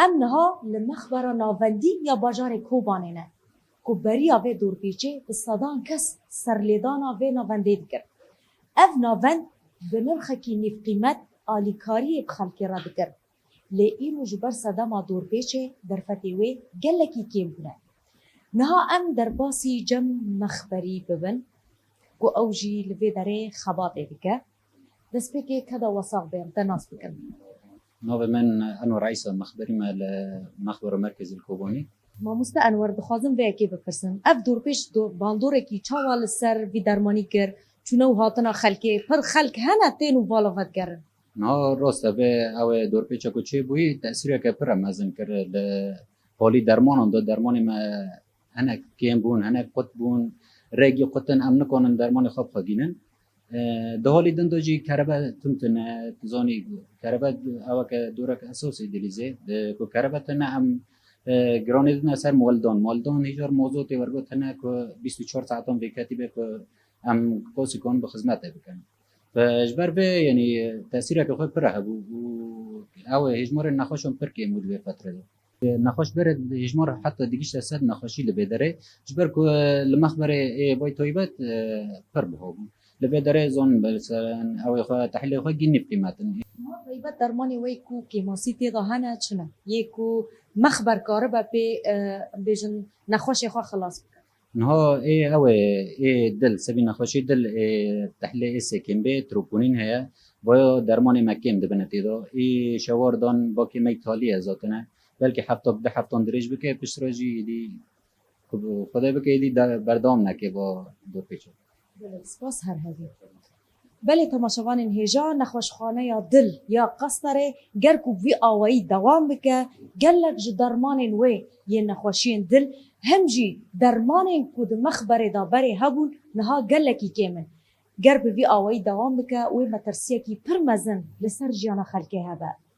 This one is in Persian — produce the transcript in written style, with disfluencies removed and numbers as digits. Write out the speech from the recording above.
ام نها لمخبر ناوندی یا باجار کوبانه کو بریا و دور پیچه به صدان کس سرلیدانا و ناونده دکر اف ناوند به نرخکی نیف قیمت آلیکاری بخلکی را دکر لی ایرو جبر صداما دور پیچه در فتیوی گلکی کم بونه نها ام در باسی جم مخبری ببن کو اوجی لوی داره خباته بکه دست بکه کدا وصاق بیم تناس بکن نوع من أنور عيسى مخبري مال مخبر مركز الكوباني. ما مست انور دخوازم و اکی بپرسم اف دور پیش دو باندور کی چاوال سر وی درمانی کر چونو هاتنا خلکی پر خلک هنه تینو بالافت کرن نه راسته به او دور پیچه کوچه بوی تأثیر که پر مزن کرد حالی درمان داد درمان ما هنه کیم بون هنه قط بون رگی قطن امن کنن درمان خواب خدینن ده حالی دندوجی کربه تمتن زانی کربه او که دورک اساسی دلیزه کو کربه تنه ام گرانی دن سر مولدان هیچار موضوع تی ورگو تنه که 24 ساعتان بکتی به که ام کوسی کن به خدمت بکن فاجبر به یعنی تأثیر که خود پره بو او هجمار نخوشم پر که مود به فتره ده نخوش بره هجمار حتی دیگیش تسد نخوشی لبیدره جبر که لمخبر بای طیبت پر بهو لبیدره زون مثلا او خو تحلیل خو گینی قیمتن طیبت درمانی وی کو که ماسی تیدا هنه چنه یکو مخبر کاره با پی بیجن نخوشی خوا خلاص بکن نها او دل سبی نخوشی دل تحلیل سکن به تروپونین هیا باید درمان مکیم دبنتی دا شوار دان با که میتالی ازاتنه بلکه به هفتان درج بکه پشتراجی دی خدا بکه دی بردام نکه با دور پیچه بله سپاس هر هدی بله تماشاوان هجا نخوشخانه یا دل یا قصدره گر کو وی آوایی دوام بکه گلک جو درمان وی یه نخوشین دل هم جی درمان کود مخبر دا بره هبون نها گلکی کمن گر به وی آوایی دوام بکه وی مترسیه کی پر مزن لسر جیانا خلکه هبه